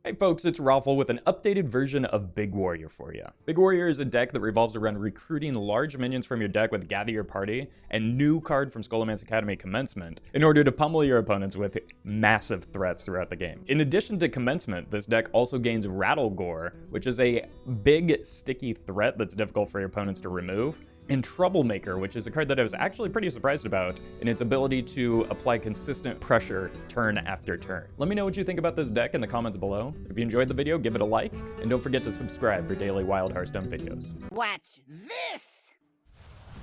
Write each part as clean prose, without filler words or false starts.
Hey folks, it's Roffle with an updated version of Big Warrior for you. Big Warrior is a deck that revolves around recruiting large minions from your deck with Gather Your Party and new card from Scholomance Academy, Commencement, in order to pummel your opponents with massive threats throughout the game. In addition to Commencement, this deck also gains Rattlegore, which is a big sticky threat that's difficult for your opponents to remove, and Troublemaker, which is a card that I was actually pretty surprised about in its ability to apply consistent pressure turn after turn. Let me know what you think about this deck in the comments below. If you enjoyed the video, give it a like, and don't forget to subscribe for daily Wild Hearthstone videos. Watch this!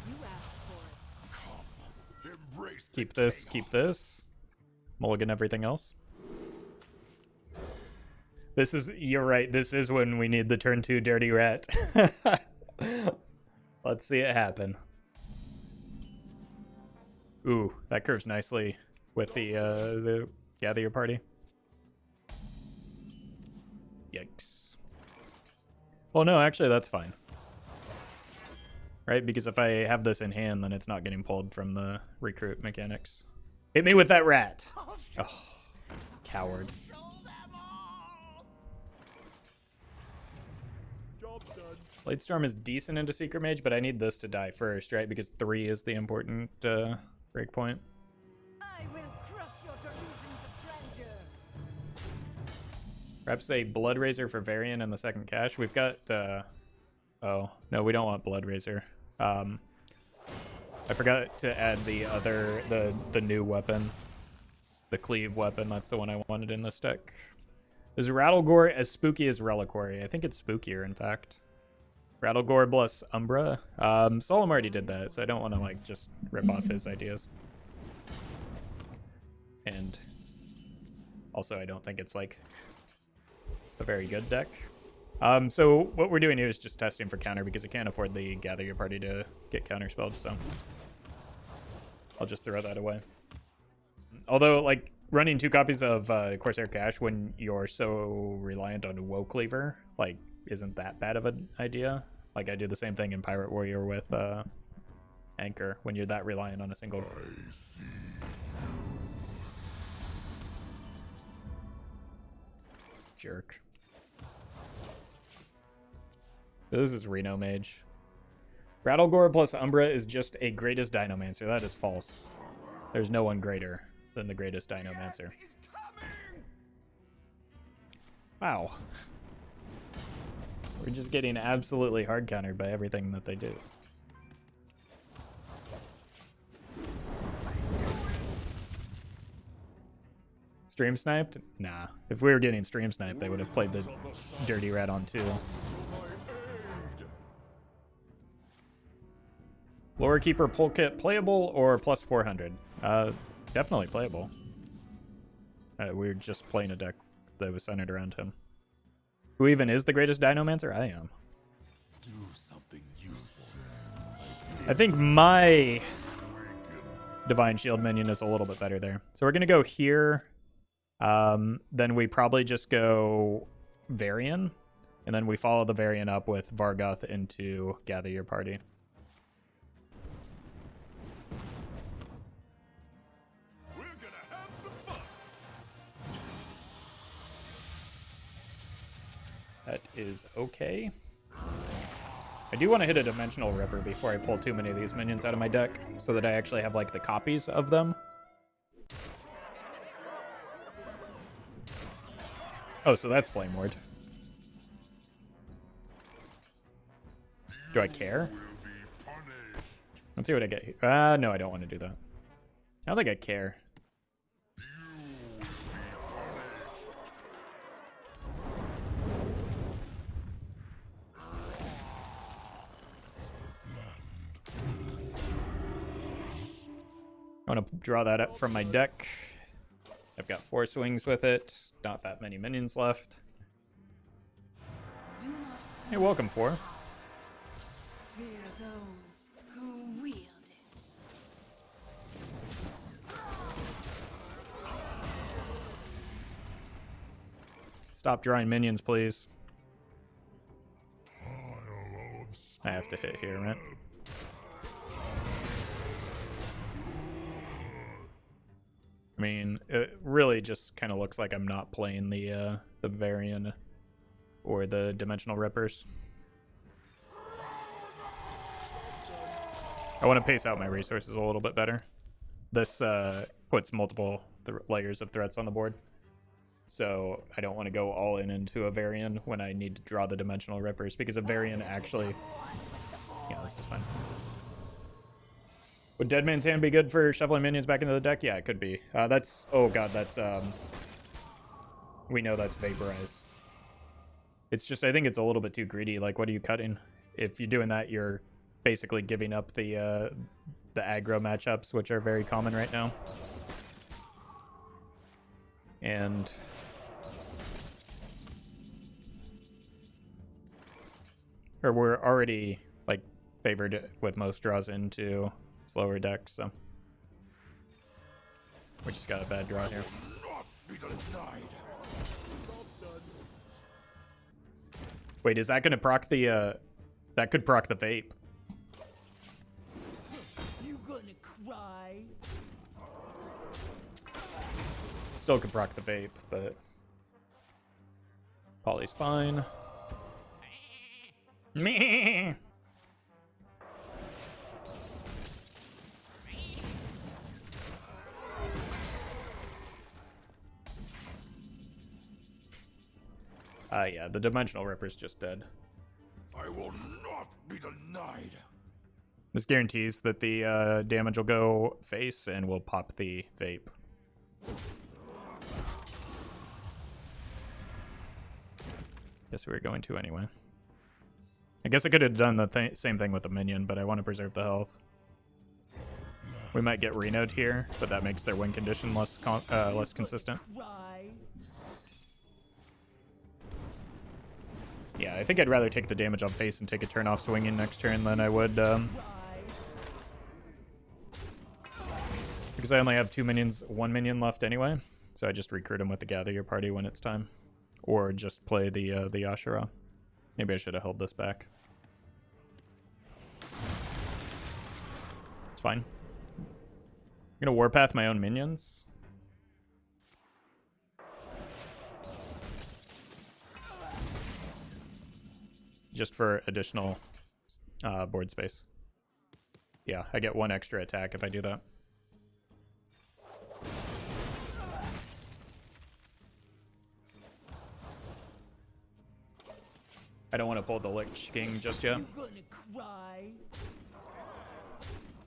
You asked for it. Keep this. Mulligan everything else. You're right, this is when we need the turn 2 Dirty Rat. Let's see it happen. Ooh, that curves nicely with the Gather Your Party. Yikes. Well, no, actually, that's fine. Right? Because if I have this in hand, then it's not getting pulled from the recruit mechanics. Hit me with that rat! Oh, coward. Bladestorm is decent into Secret Mage, but I need this to die first, right? Because 3 is the important breakpoint. I will crush your delusions of grandeur. Perhaps a Blood Razor for Varian in the second cache. We've got, oh, no, we don't want Blood Razor. I forgot to add the new weapon. The Cleave weapon, that's the one I wanted in this deck. Is Rattlegore as spooky as Reliquary? I think it's spookier, in fact. Rattlegore plus Umbra. Solom already did that, so I don't want to like just rip off his ideas. And also, I don't think it's like a very good deck. So what we're doing here is just testing for counter because I can't afford the Gather Your Party to get counterspelled, so I'll just throw that away. Although, like, running 2 copies of Corsair Cache when you're so reliant on Woecleaver, like, isn't that bad of an idea. Like, I do the same thing in Pirate Warrior with Anchor when you're that reliant on a single. Jerk. This is Reno mage. Rattlegore plus Umbra is just a greatest Dinomancer. That is false. There's no one greater than the greatest Dinomancer. Wow. We're just getting absolutely hard countered by everything that they do. Stream sniped? Nah. If we were getting stream sniped, they would have played the Dirty Rat on 2. Lore Keeper Pull Kit playable or plus 400? Definitely playable. We were just playing a deck that was centered around him. Who even is the greatest Dinomancer? I am. Do something useful. I think my Divine Shield minion is a little bit better there. So we're going to go here. Then we probably just go Varian. And then we follow the Varian up with Vargoth into Gather Your Party. That is okay. I do want to hit a Dimensional Ripper before I pull too many of these minions out of my deck, so that I actually have, like, the copies of them. Oh, so that's Flame Ward. Do I care? Let's see what I get here. No, I don't want to do that. I don't think I care. I want to draw that up from my deck. I've got 4 swings with it. Not that many minions left. Hey, welcome, 4. Fear those who wield it. Stop drawing minions, please. I have to hit here, right? I mean, it really just kind of looks like I'm not playing the Varian or the Dimensional Rippers. I want to pace out my resources a little bit better. This puts multiple layers of threats on the board. So I don't want to go all in into a Varian when I need to draw the Dimensional Rippers, because a Varian actually... Yeah, this is fine. Would Dead Man's Hand be good for shuffling minions back into the deck? Yeah, it could be. That's... Oh god, that's... We know that's Vaporize. It's just, I think it's a little bit too greedy. Like, what are you cutting? If you're doing that, you're basically giving up the aggro matchups, which are very common right now. And... Or we're already, like, favored with most draws into slower decks, so... We just got a bad draw here. Wait, is that gonna proc the, that could proc the vape. You gonna cry? Still could proc the vape, but... Poly's fine. Meh. Yeah, the Dimensional Ripper's just dead. I will not be denied. This guarantees that the damage will go face and we'll pop the vape. Guess we were going to anyway. I guess I could have done the same thing with the minion, but I want to preserve the health. We might get Reno'd here, but that makes their win condition less consistent. Yeah, I think I'd rather take the damage on face and take a turn off swinging next turn than I would... Because I only have one minion left anyway, so I just recruit him with the Gather Your Party when it's time. Or just play the Ashura. Maybe I should have held this back. It's fine. I'm gonna Warpath my own minions. Just for additional board space. Yeah, I get one extra attack if I do that. I don't want to pull the Lich King just yet.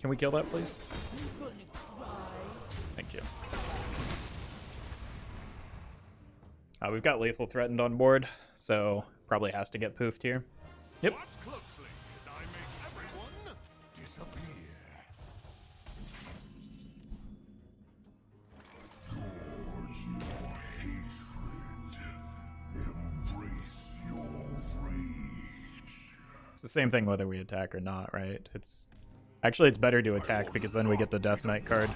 Can we kill that, please? Thank you. We've got Lethal Threatened on board, so probably has to get poofed here. Yep. Watch closely as I make everyone disappear. Gorge your hatred. Embrace your rage. It's the same thing whether we attack or not, right? It's actually, it's better to attack because then we get the Death Knight card.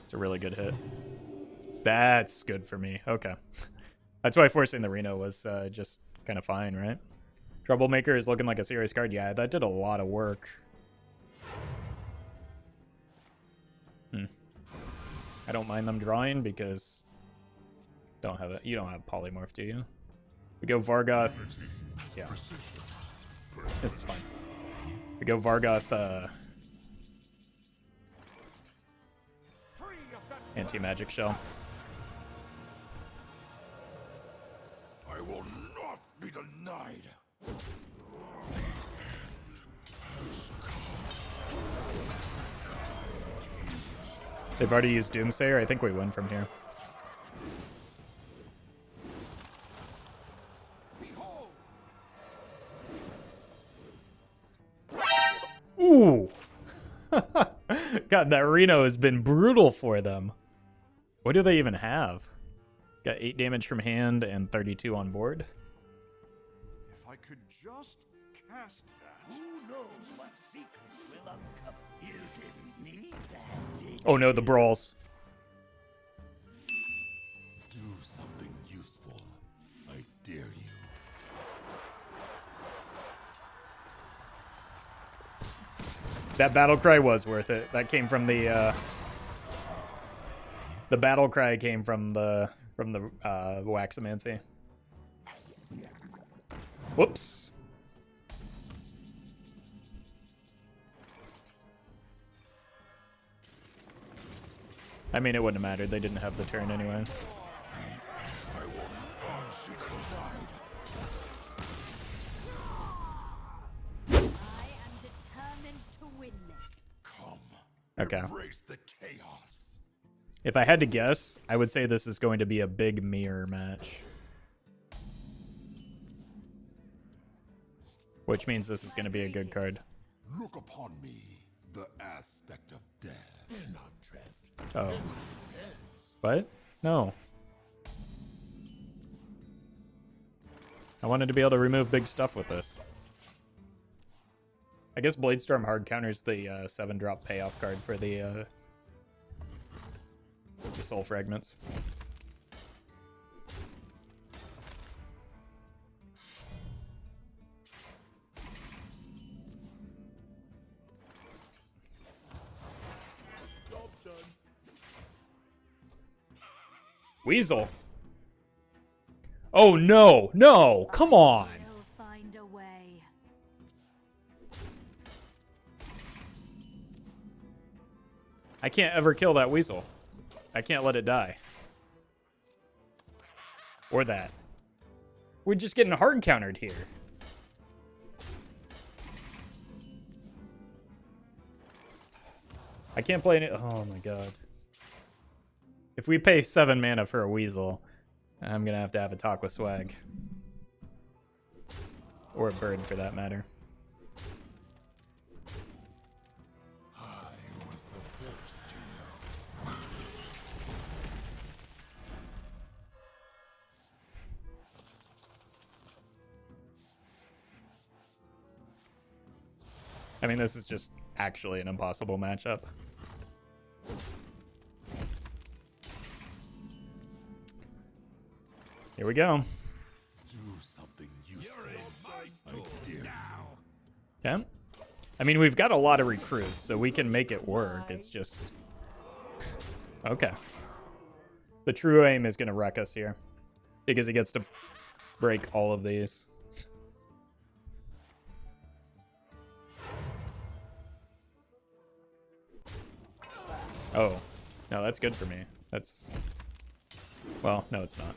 It's a really good hit. That's good for me. Okay. That's why forcing the Reno was just kind of fine, right? Troublemaker is looking like a serious card. Yeah, that did a lot of work. I don't mind them drawing because you don't have Polymorph, do you? We go Vargoth. Yeah. This is fine. We go Vargoth anti-magic shell. I will not be denied. They've already used Doomsayer. I think we win from here. Ooh! God, that Reno has been brutal for them. What do they even have? Got 8 damage from hand and 32 on board. If I could just cast that. Who knows what secrets will uncover? You didn't need that, did you? Oh no, the Brawls. Do something useful. I dare you. That battle cry was worth it. That came from the battle cry came from the Waxomancy. Whoops. I mean, it wouldn't have mattered. They didn't have the turn anyway. I am determined to win this. Come. Okay. Embrace the chaos. If I had to guess, I would say this is going to be a big mirror match. Which means this is going to be a good card. Look upon me, the aspect of death. Oh. What? No. I wanted to be able to remove big stuff with this. I guess Bladestorm hard counters the 7-drop payoff card for the soul fragments. Weasel. Oh no, no, come on. We'll find a way. I can't ever kill that weasel. I can't let it die. Or that. We're just getting hard countered here. I can't play any. Oh my god. If we pay 7 mana for a weasel, I'm gonna have to have a talk with Swag. Or a bird for that matter. I was the first to know. I mean, this is just actually an impossible matchup. Here we go. Do something useful. I dare you. Okay. I mean, we've got a lot of recruits, so we can make it work. It's just... Okay. The true aim is going to wreck us here. Because he gets to break all of these. Oh. No, that's good for me. That's... Well, no, it's not.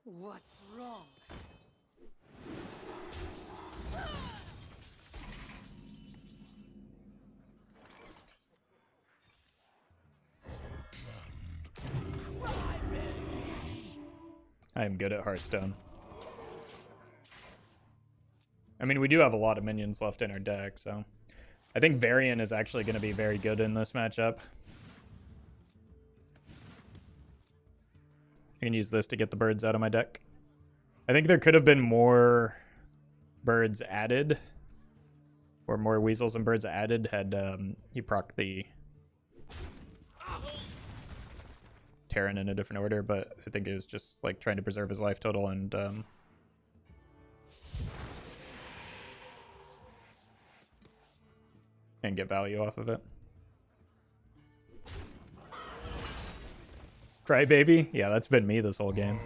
What's wrong? I am good at Hearthstone. I mean, we do have a lot of minions left in our deck, so... I think Varian is actually going to be very good in this matchup. I can use this to get the birds out of my deck. I think there could have been more birds added. Or more weasels and birds added had he proc the Terran in a different order, but I think it was just like trying to preserve his life total and get value off of it. Crybaby? Yeah, that's been me this whole game.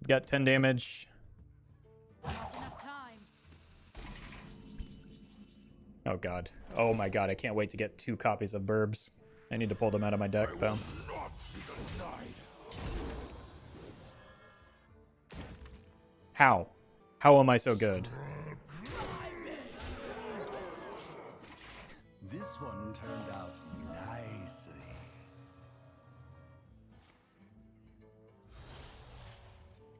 Got 10 damage. Enough time. Oh god. Oh my god, I can't wait to get 2 copies of Burbs. I need to pull them out of my deck though. How? How am I so good? This one turned out nicely.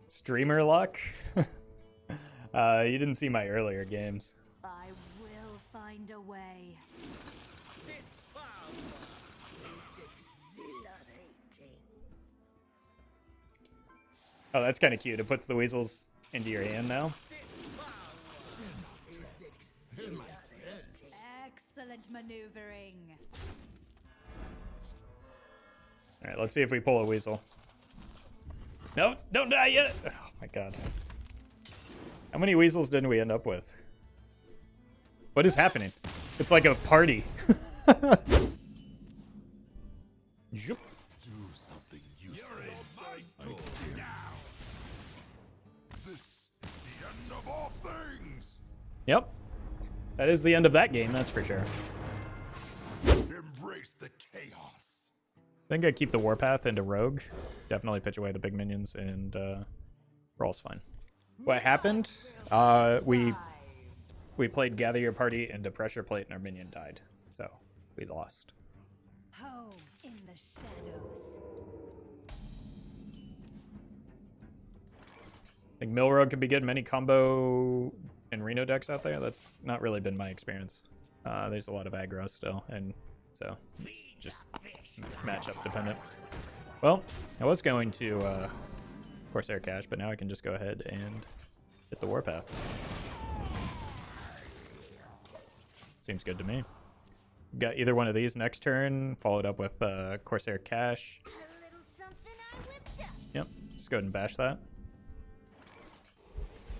Streamer luck? You didn't see my earlier games. I will find a way. This power is exhilarating. Oh, that's kind of cute. It puts the weasels into your hand now. Is exhilarating. Excellent maneuvering. Alright, let's see if we pull a weasel. No, don't die yet. Oh my god. How many weasels didn't we end up with? What is happening? It's like a party. Zoop. Do something useful. This is the end of all things. Yep. That is the end of that game, that's for sure. Embrace the chaos. I think I keep the Warpath into Rogue. Definitely pitch away the big minions, and Brawl's fine. What happened? We played Gather Your Party into Pressure Plate, and our minion died. So, we lost. Home in the shadows. I think Mill Rogue could be good. Many combo and Reno decks out there. That's not really been my experience. There's a lot of aggro still, and so it's just matchup dependent. Well, I was going to Corsair Cache, but now I can just go ahead and hit the Warpath. Seems good to me. Got either one of these next turn, followed up with Corsair Cache. A little something I whipped up. Yep, just go ahead and bash that.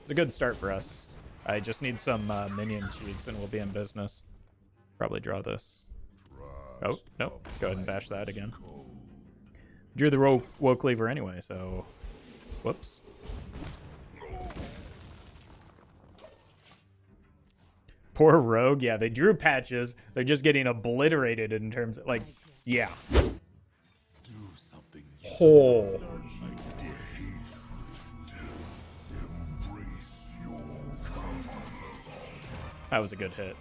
It's a good start for us. I just need some minion cheats and we'll be in business. Probably draw this. Oh, nope. Go ahead and bash that again. Drew the Woecleaver anyway, so... Whoops. Poor Rogue. Yeah, they drew patches. They're just getting obliterated in terms of, like, yeah. Do something Oh. That was a good hit.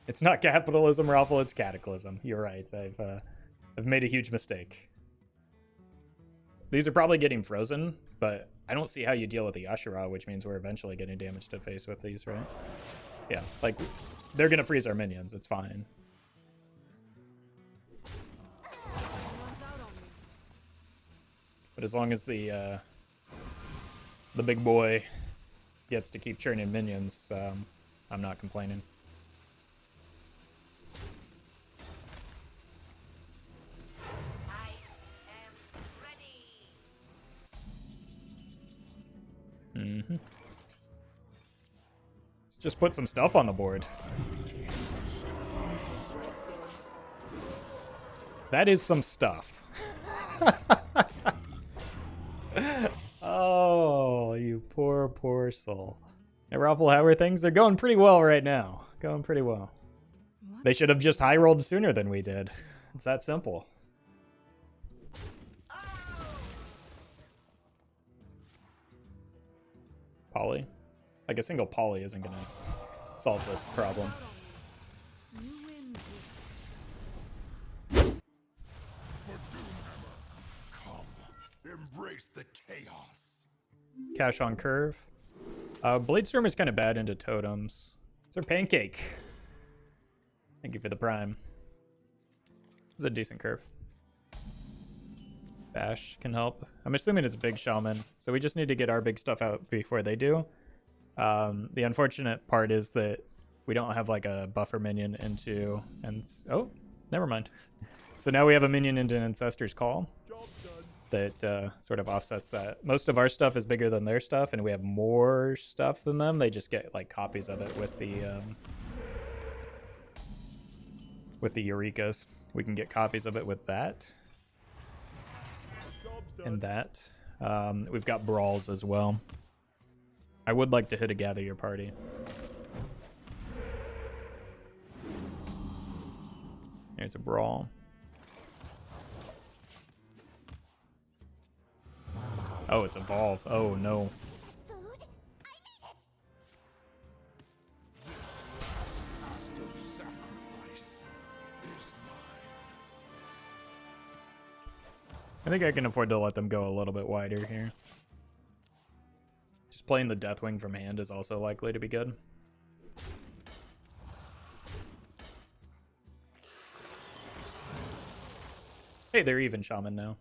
It's not capitalism, Roffle, it's cataclysm. You're right. I've made a huge mistake. These are probably getting frozen, but I don't see how you deal with the Ashura, which means we're eventually getting damage to face with these, right? Yeah, like, they're gonna freeze our minions. It's fine. But as long as the big boy gets to keep churning minions, I'm not complaining. I am ready. Mm-hmm. Let's just put some stuff on the board. That is some stuff. Oh, you poor, poor soul. Hey, Roffle, how are things? They're going pretty well right now. Going pretty well. What? They should have just high rolled sooner than we did. It's that simple. Poly? Like a single poly isn't gonna solve this problem. You win. embrace the chaos. Cache on curve. Bladestorm is kind of bad into totems. It's our pancake. Thank you for the prime. This is a decent curve. Bash can help. I'm assuming it's big Shaman, so we just need to get our big stuff out before they do. The unfortunate part is that we don't have like a buffer minion into... Oh, never mind. So now we have a minion into an Ancestor's Call that sort of offsets that. Most of our stuff is bigger than their stuff, and we have more stuff than them. They just get like copies of it with the Eurekas. We can get copies of it with that. And that. We've got Brawls as well. I would like to hit a Gather Your Party. There's a Brawl. Oh, it's Evolve. Oh, no. Food? I made it. I think I can afford to let them go a little bit wider here. Just playing the Deathwing from hand is also likely to be good. Hey, they're even Shaman now.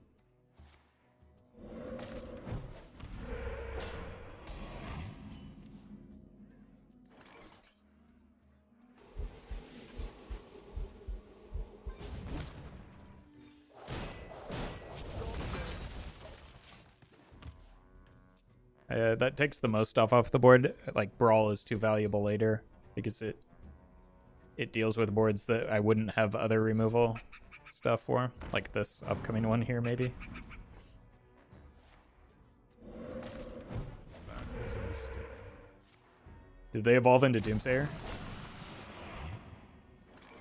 That takes the most stuff off the board. Like, Brawl is too valuable later because it deals with boards that I wouldn't have other removal stuff for, like this upcoming one here, maybe. Did they evolve into Doomsayer?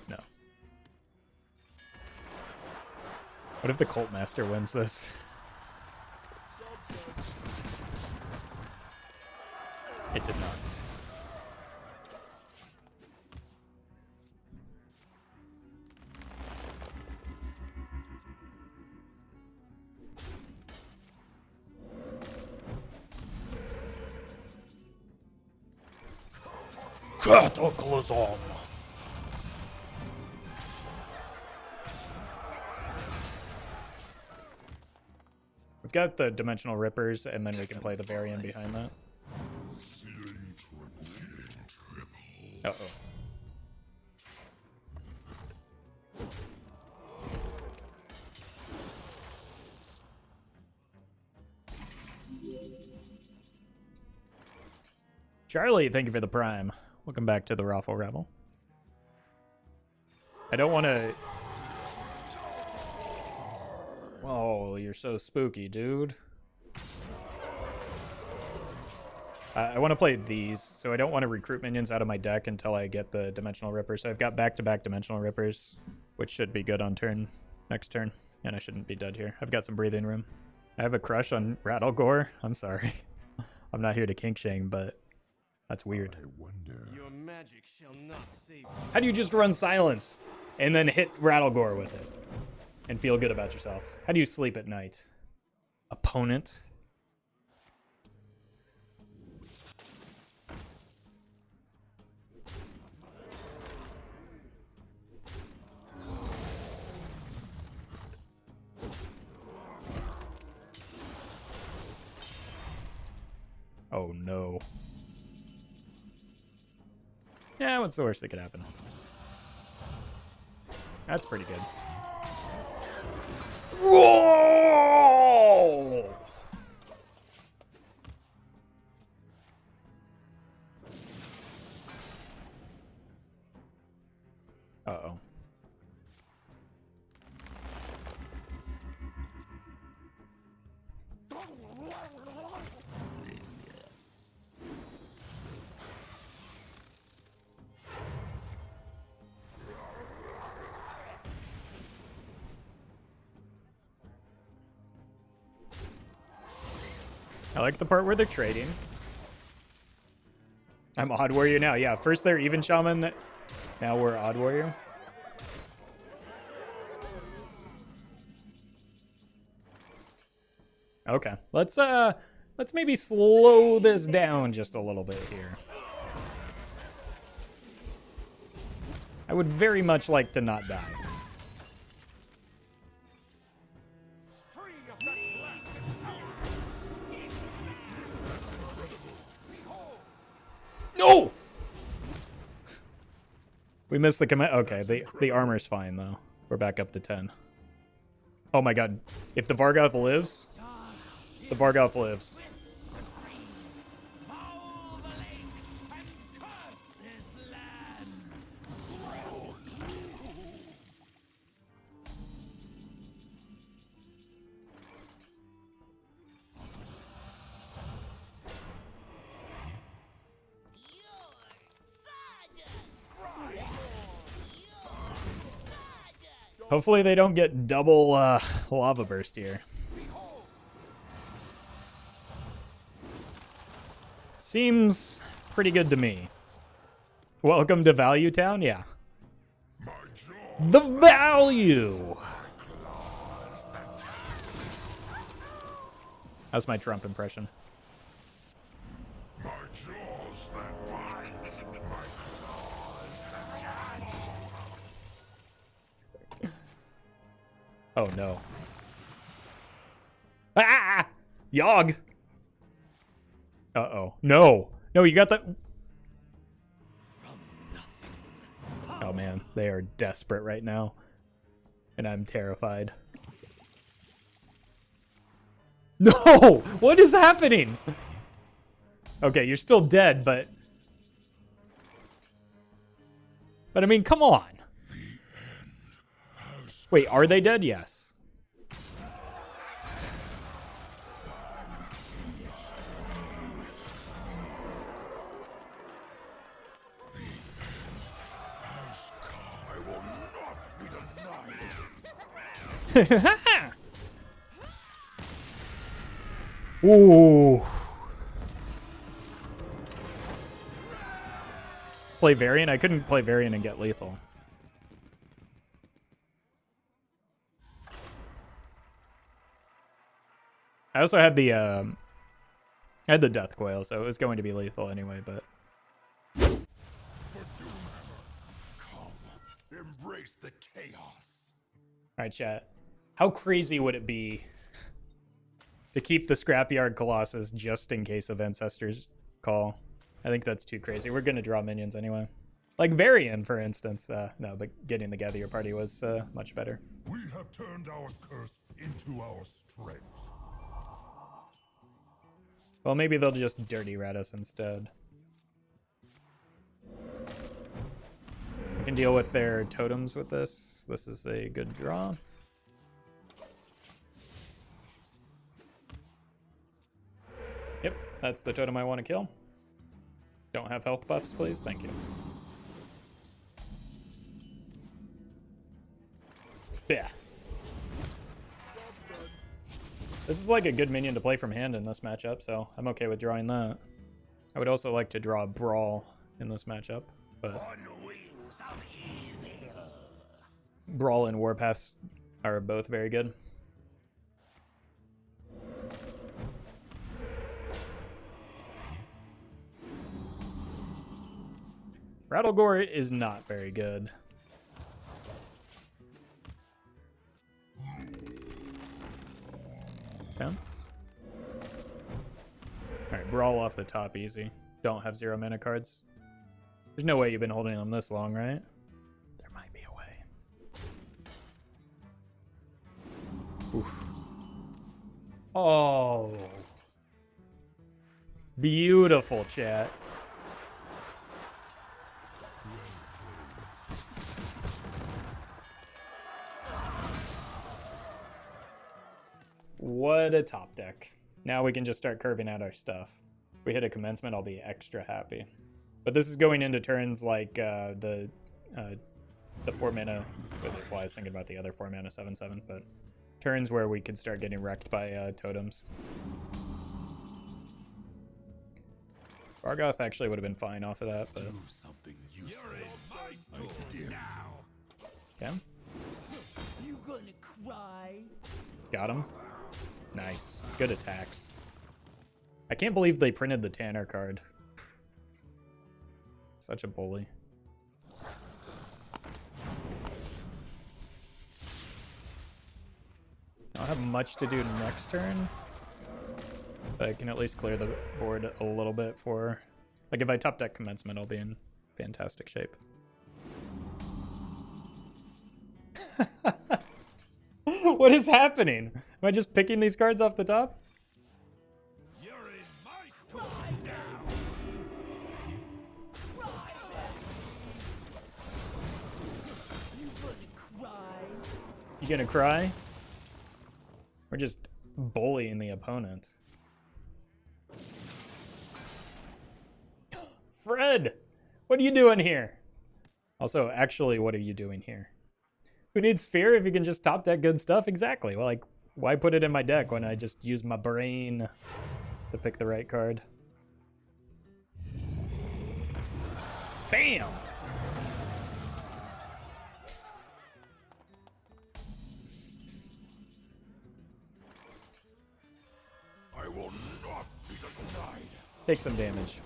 No. What if the Cult Master wins this? It did not. Cataclysm! We've got the Dimensional Rippers, and then we can play the Varian behind that. Uh-oh. Charlie, thank you for the Prime. Welcome back to the Roffle Rebel. I don't want to... Oh, you're so spooky, dude. I want to play these, so I don't want to recruit minions out of my deck until I get the Dimensional Rippers. So I've got back-to-back Dimensional Rippers, which should be good on next turn. And I shouldn't be dead here. I've got some breathing room. I have a crush on Rattlegore. I'm sorry. I'm not here to kink shame, but that's weird. I wonder. Your magic shall not save. How do you just run Silence and then hit Rattlegore with it and feel good about yourself? How do you sleep at night? Opponent? Oh no. Yeah, what's the worst that could happen? That's pretty good. Whoa! Uh-oh. I like the part where they're trading. I'm Odd Warrior now. Yeah, first they're Even Shaman. Now we're Odd Warrior. Okay, let's maybe slow this down just a little bit here. I would very much like to not die. No! We missed the command. Okay, the armor's fine though. We're back up to 10. Oh my god. If the Vargoth lives, the Vargoth lives. Hopefully they don't get double lava burst here. Seems pretty good to me. Welcome to Value Town? Yeah. The value! That's my Trump impression. Oh no. Ah! Yogg! Uh-oh. No! No, you got that. Oh man, they are desperate right now. And I'm terrified. No! What is happening? Okay, you're still dead, but I mean, come on. Wait, are they dead? Yes. Ooh. Play Varian? I couldn't play Varian and get lethal. I also had the Death Coil, so it was going to be lethal anyway, but Embrace the chaos. alright, chat. How crazy would it be to keep the Scrapyard Colossus just in case of Ancestor's Call? I think that's too crazy. We're gonna draw minions anyway. Like Varian, for instance. No, but getting the Gather Your Party was much better. We have turned our curse into our strength. Well, maybe they'll just Dirty Rat us instead. We can deal with their totems with this. This is a good draw. Yep, that's the totem I want to kill. Don't have health buffs, please. Thank you. Yeah. This is like a good minion to play from hand in this matchup, so I'm okay with drawing that. I would also like to draw Brawl in this matchup, but Brawl and Warpath are both very good. Rattlegore is not very good. Okay. Alright, Brawl off the top, easy. Don't have 0 mana cards. There's no way you've been holding them this long, right? There might be a way. Oof. Oh. Beautiful, chat. What a top deck. Now we can just start curving out our stuff. If we hit a Commencement, I'll be extra happy. But this is going into turns like the 4 mana, well, I was thinking about the other 4 mana 7/7, but turns where we could start getting wrecked by totems. Vargoth actually would have been fine off of that, but Do something useful. okay. You gonna cry? Got him. Nice. Good attacks. I can't believe they printed the Tanner card. Such a bully. I don't have much to do next turn, but I can at least clear the board a little bit for... Like, if I top deck Commencement, I'll be in fantastic shape. What is happening? Am I just picking these cards off the top? You're in my stride now. You gonna cry? You gonna cry? We're just bullying the opponent. Fred! What are you doing here? Also, actually, what are you doing here? Who needs Sphere if you can just top deck good stuff? Exactly. Well, like, why put it in my deck when I just use my brain to pick the right card? Bam! I will not be denied. Take some damage.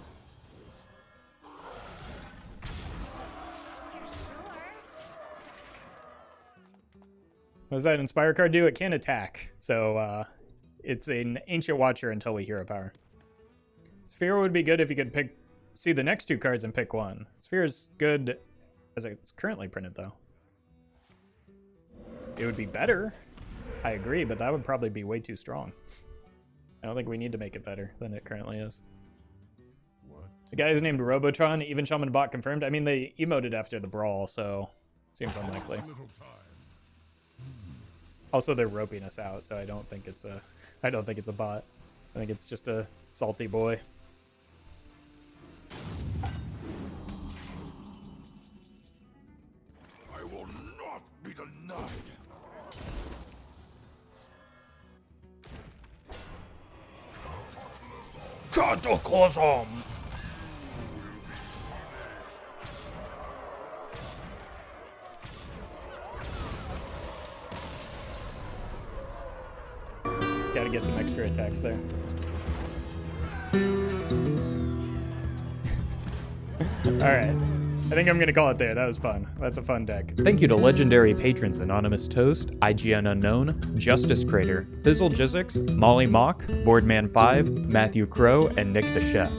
What does that Inspire card do? It can attack. So it's an Ancient Watcher until we Hero Power. Sphere would be good if you could see the next 2 cards and pick one. Sphere is good as it's currently printed, though. It would be better. I agree, but that would probably be way too strong. I don't think we need to make it better than it currently is. The guy is named Robotron, even Shaman bot confirmed. I mean, they emoted after the Brawl, so seems unlikely. Also, they're roping us out, so I don't think it's a bot. I think it's just a salty boy. I will not be denied. Cataclysm! Gotta get some extra attacks there. Alright. I think I'm gonna call it there. That was fun. That's a fun deck. Thank you to legendary patrons Anonymous Toast, IGN Unknown, Justice Crater, Fizzle Jizzix, Molly Mock, Boardman5, Matthew Crow, and Nick the Chef.